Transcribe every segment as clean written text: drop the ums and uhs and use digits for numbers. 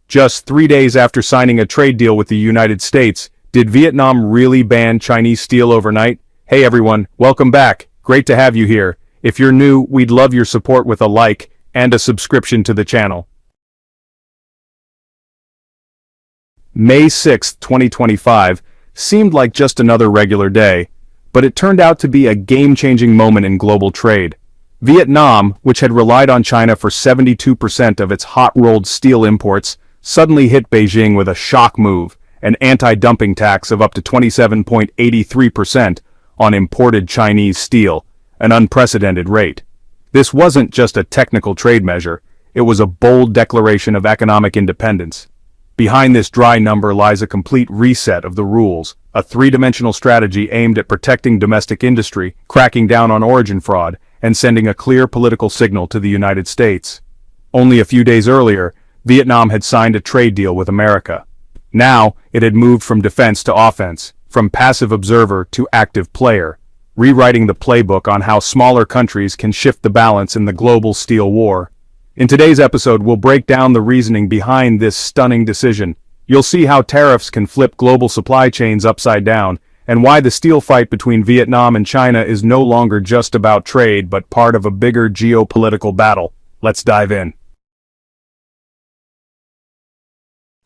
Just 3 days after signing a trade deal with the United States, did Vietnam really ban Chinese steel overnight? Hey everyone, welcome back. Great to have you here. If you're new, we'd love your support with a like and a subscription to the channel. May 6, 2025 seemed like just another regular day, but it turned out to be a game-changing moment in global trade. Vietnam, which had relied on China for 72% of its hot-rolled steel imports, suddenly hit Beijing with a shock move, an anti-dumping tax of up to 27.83% on imported Chinese steel, an unprecedented rate. This wasn't just a technical trade measure, it was a bold declaration of economic independence. Behind this dry number lies a complete reset of the rules, a three-dimensional strategy aimed at protecting domestic industry, cracking down on origin fraud, and sending a clear political signal to the United States. Only a few days earlier, Vietnam had signed a trade deal with America. Now, it had moved from defense to offense, from passive observer to active player, rewriting the playbook on how smaller countries can shift the balance in the global steel war. In today's episode, we'll break down the reasoning behind this stunning decision. You'll see how tariffs can flip global supply chains upside down, and why the steel fight between Vietnam and China is no longer just about trade but part of a bigger geopolitical battle. Let's dive in.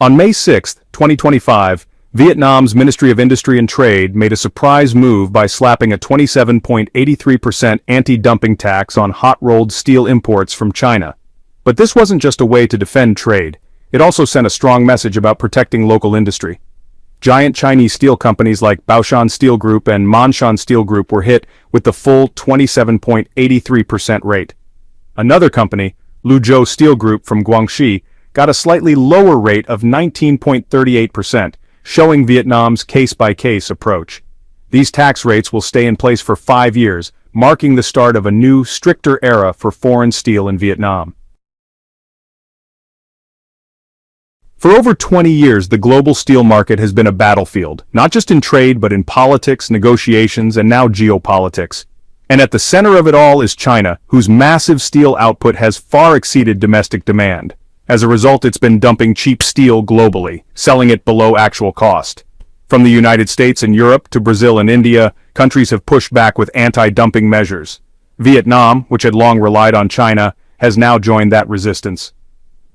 On May 6, 2025, Vietnam's Ministry of Industry and Trade made a surprise move by slapping a 27.83% anti-dumping tax on hot-rolled steel imports from China. But this wasn't just a way to defend trade, it also sent a strong message about protecting local industry. Giant Chinese steel companies like Baoshan Steel Group and Ma'anshan Steel Group were hit with the full 27.83% rate. Another company, Luzhou Steel Group from Guangxi, got a slightly lower rate of 19.38%, showing Vietnam's case-by-case approach. These tax rates will stay in place for 5 years, marking the start of a new, stricter era for foreign steel in Vietnam. For over 20 years, the global steel market has been a battlefield, not just in trade but in politics, negotiations, and now geopolitics. And at the center of it all is China, whose massive steel output has far exceeded domestic demand. As a result, it's been dumping cheap steel globally, selling it below actual cost. From the United States and Europe to Brazil and India, countries have pushed back with anti-dumping measures. Vietnam, which had long relied on China, has now joined that resistance.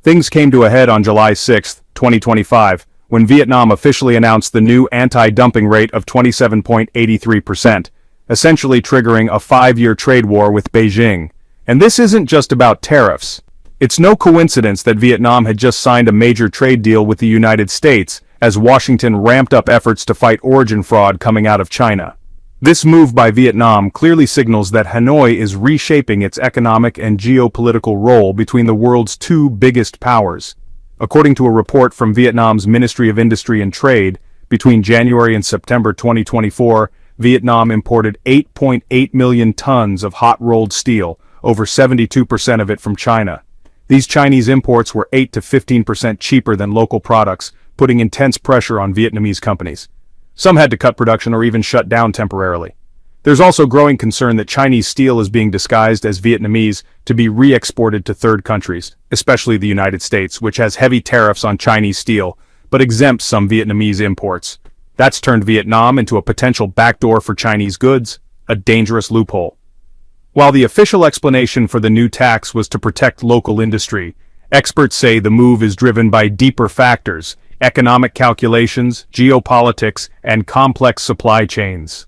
Things came to a head on July 6, 2025, when Vietnam officially announced the new anti-dumping rate of 27.83%, essentially triggering a 5-year trade war with Beijing. And this isn't just about tariffs. It's no coincidence that Vietnam had just signed a major trade deal with the United States as Washington ramped up efforts to fight origin fraud coming out of China. This move by Vietnam clearly signals that Hanoi is reshaping its economic and geopolitical role between the world's two biggest powers. According to a report from Vietnam's Ministry of Industry and Trade, between January and September 2024, Vietnam imported 8.8 million tons of hot-rolled steel, over 72% of it from China. These Chinese imports were 8 to 15% cheaper than local products, putting intense pressure on Vietnamese companies. Some had to cut production or even shut down temporarily. There's also growing concern that Chinese steel is being disguised as Vietnamese to be re-exported to third countries, especially the United States, which has heavy tariffs on Chinese steel, but exempts some Vietnamese imports. That's turned Vietnam into a potential backdoor for Chinese goods, a dangerous loophole. While the official explanation for the new tax was to protect local industry, experts say the move is driven by deeper factors: economic calculations, geopolitics, and complex supply chains.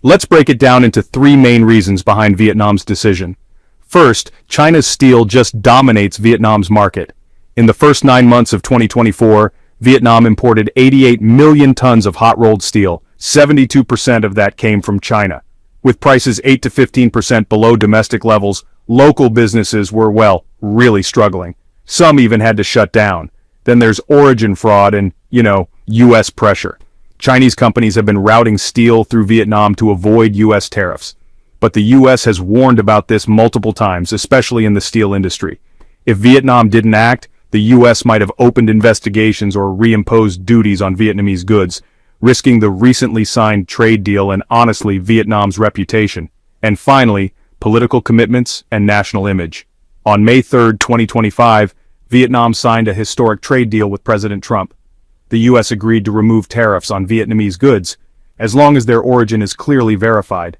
Let's break it down into 3 main reasons behind Vietnam's decision. First, China's steel just dominates Vietnam's market. In the first 9 months of 2024, Vietnam imported 88 million tons of hot-rolled steel. 72% of that came from China. With prices 8 to 15% below domestic levels, local businesses were, really struggling. Some even had to shut down. Then there's origin fraud and, U.S. pressure. Chinese companies have been routing steel through Vietnam to avoid U.S. tariffs. But the U.S. has warned about this multiple times, especially in the steel industry. If Vietnam didn't act, the U.S. might have opened investigations or reimposed duties on Vietnamese goods, risking the recently signed trade deal and, honestly, Vietnam's reputation. And finally, political commitments and national image. On May 3, 2025, Vietnam signed a historic trade deal with President Trump. The U.S. agreed to remove tariffs on Vietnamese goods, as long as their origin is clearly verified.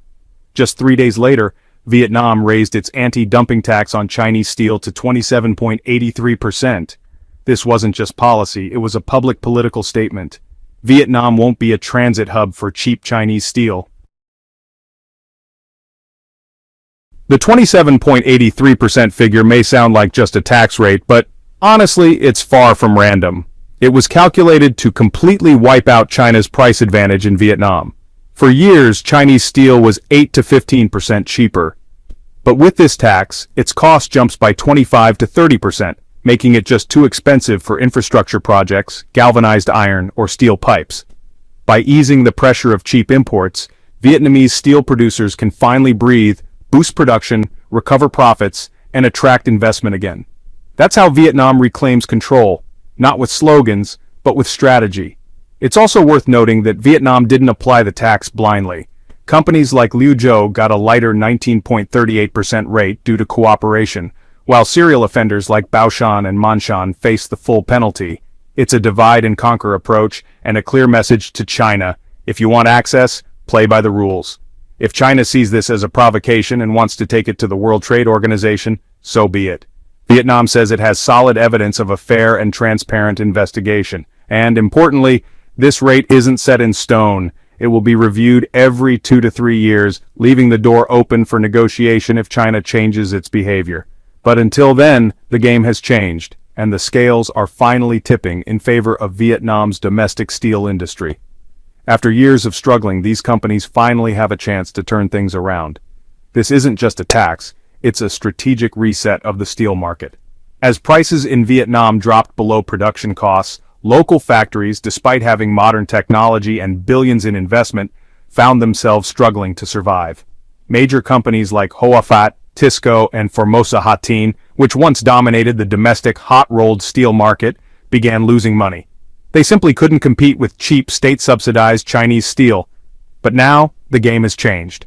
Just 3 days later, Vietnam raised its anti-dumping tax on Chinese steel to 27.83%. This wasn't just policy, it was a public political statement. Vietnam won't be a transit hub for cheap Chinese steel. The 27.83% figure may sound like just a tax rate, but honestly, it's far from random. It was calculated to completely wipe out China's price advantage in Vietnam. For years, Chinese steel was 8 to 15% cheaper. But with this tax, its cost jumps by 25 to 30%, making it just too expensive for infrastructure projects, galvanized iron, or steel pipes. By easing the pressure of cheap imports, Vietnamese steel producers can finally breathe, boost production, recover profits, and attract investment again. That's how Vietnam reclaims control, not with slogans, but with strategy. It's also worth noting that Vietnam didn't apply the tax blindly. Companies like Liu got a lighter 19.38% rate due to cooperation, while serial offenders like Baoshan and Manshan faced the full penalty. It's a divide-and-conquer approach and a clear message to China: if you want access, play by the rules. If China sees this as a provocation and wants to take it to the World Trade Organization, so be it. Vietnam says it has solid evidence of a fair and transparent investigation. And, importantly, this rate isn't set in stone. It will be reviewed every 2 to 3 years, leaving the door open for negotiation if China changes its behavior. But until then, the game has changed, and the scales are finally tipping in favor of Vietnam's domestic steel industry. After years of struggling, these companies finally have a chance to turn things around. This isn't just a tax, it's a strategic reset of the steel market. As prices in Vietnam dropped below production costs, local factories, despite having modern technology and billions in investment, found themselves struggling to survive. Major companies like Hoa Phat, Tisco, and Formosa Hatin, which once dominated the domestic hot-rolled steel market, began losing money. They simply couldn't compete with cheap state-subsidized Chinese steel. But now, the game has changed.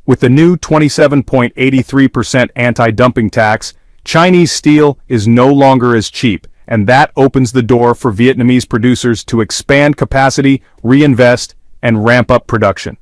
With the new 27.83% anti-dumping tax, Chinese steel is no longer as cheap, and that opens the door for Vietnamese producers to expand capacity, reinvest, and ramp up production.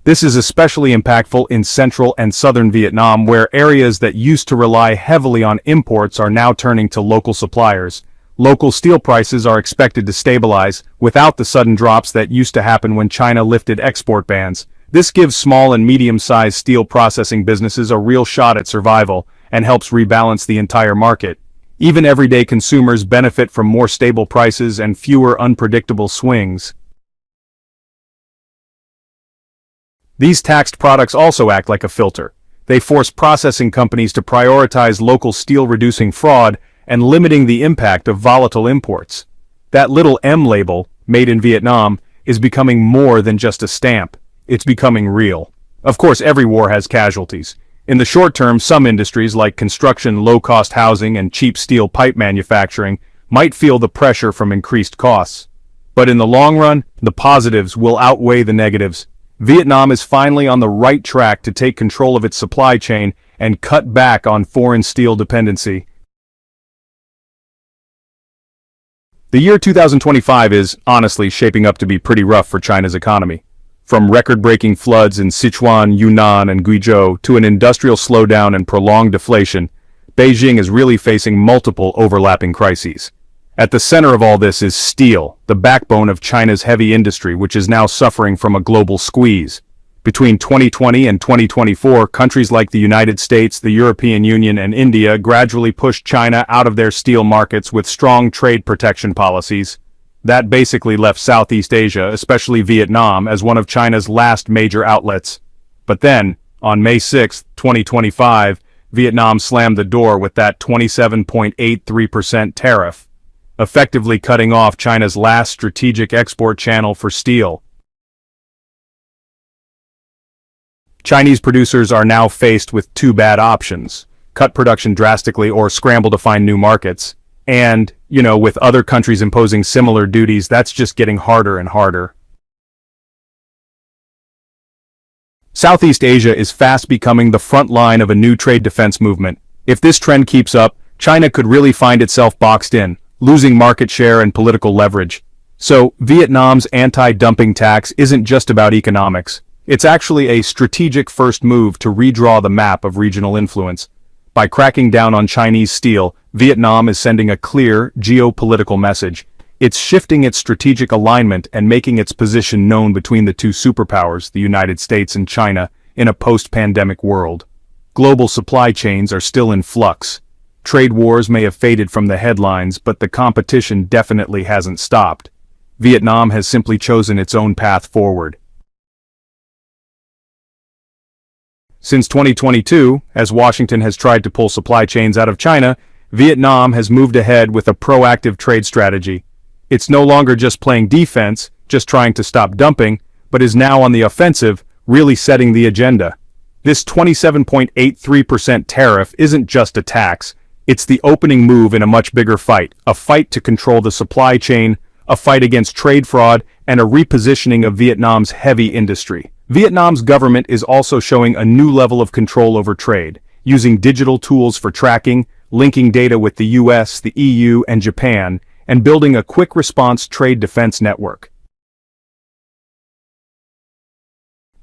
This is especially impactful in central and southern Vietnam, where areas that used to rely heavily on imports are now turning to local suppliers. Local steel prices are expected to stabilize, without the sudden drops that used to happen when China lifted export bans. This gives small and medium-sized steel processing businesses a real shot at survival, and helps rebalance the entire market. Even everyday consumers benefit from more stable prices and fewer unpredictable swings. These taxed products also act like a filter. They force processing companies to prioritize local steel-reducing fraud and limiting the impact of volatile imports. That little M label, made in Vietnam, is becoming more than just a stamp. It's becoming real. Of course, every war has casualties. In the short term, some industries like construction, low-cost housing, and cheap steel pipe manufacturing might feel the pressure from increased costs. But in the long run, the positives will outweigh the negatives. Vietnam is finally on the right track to take control of its supply chain and cut back on foreign steel dependency. The year 2025 is, honestly, shaping up to be pretty rough for China's economy. From record-breaking floods in Sichuan, Yunnan, and Guizhou to an industrial slowdown and prolonged deflation, Beijing is really facing multiple overlapping crises. At the center of all this is steel, the backbone of China's heavy industry, which is now suffering from a global squeeze. Between 2020 and 2024, countries like the United States, the European Union, and India gradually pushed China out of their steel markets with strong trade protection policies. That basically left Southeast Asia, especially Vietnam, as one of China's last major outlets. But then, on May 6, 2025, Vietnam slammed the door with that 27.83% tariff, effectively cutting off China's last strategic export channel for steel. Chinese producers are now faced with two bad options: cut production drastically or scramble to find new markets. And, with other countries imposing similar duties, that's just getting harder and harder. Southeast Asia is fast becoming the front line of a new trade defense movement. If this trend keeps up, China could really find itself boxed in, losing market share and political leverage. So, Vietnam's anti-dumping tax isn't just about economics. It's actually a strategic first move to redraw the map of regional influence. By cracking down on Chinese steel, Vietnam is sending a clear, geopolitical message. It's shifting its strategic alignment and making its position known between the two superpowers, the United States and China, in a post-pandemic world. Global supply chains are still in flux. Trade wars may have faded from the headlines, but the competition definitely hasn't stopped. Vietnam has simply chosen its own path forward. Since 2022, as Washington has tried to pull supply chains out of China, Vietnam has moved ahead with a proactive trade strategy. It's no longer just playing defense, just trying to stop dumping, but is now on the offensive, really setting the agenda. This 27.83% tariff isn't just a tax, it's the opening move in a much bigger fight, a fight to control the supply chain, a fight against trade fraud, and a repositioning of Vietnam's heavy industry. Vietnam's government is also showing a new level of control over trade, using digital tools for tracking, linking data with the US, the EU, and Japan, and building a quick response trade defense network.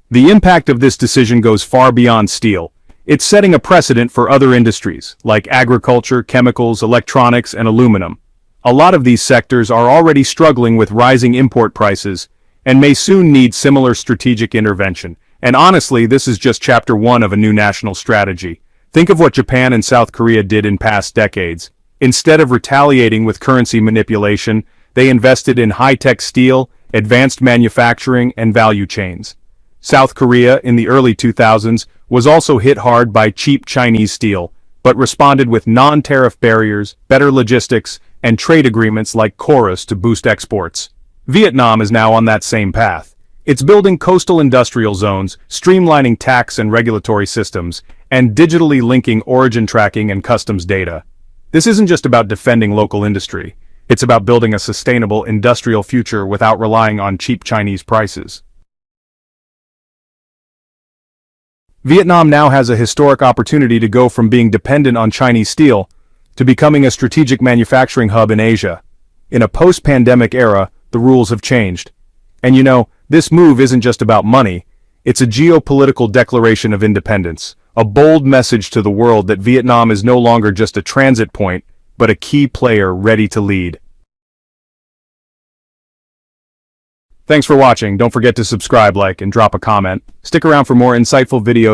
The impact of this decision goes far beyond steel. It's setting a precedent for other industries, like agriculture, chemicals, electronics, and aluminum. A lot of these sectors are already struggling with rising import prices, and may soon need similar strategic intervention. And honestly, this is just chapter 1 of a new national strategy. Think of what Japan and South Korea did in past decades. Instead of retaliating with currency manipulation, they invested in high-tech steel, advanced manufacturing, and value chains. South Korea, in the early 2000s, was also hit hard by cheap Chinese steel, but responded with non-tariff barriers, better logistics, and trade agreements like KORUS to boost exports. Vietnam is now on that same path. It's building coastal industrial zones, streamlining tax and regulatory systems, and digitally linking origin tracking and customs data. This isn't just about defending local industry. It's about building a sustainable industrial future without relying on cheap Chinese prices. Vietnam now has a historic opportunity to go from being dependent on Chinese steel to becoming a strategic manufacturing hub in Asia. In a post-pandemic era, the rules have changed. And this move isn't just about money, it's a geopolitical declaration of independence, a bold message to the world that Vietnam is no longer just a transit point, but a key player ready to lead. Thanks for watching. Don't forget to subscribe, like, and drop a comment. Stick around for more insightful videos.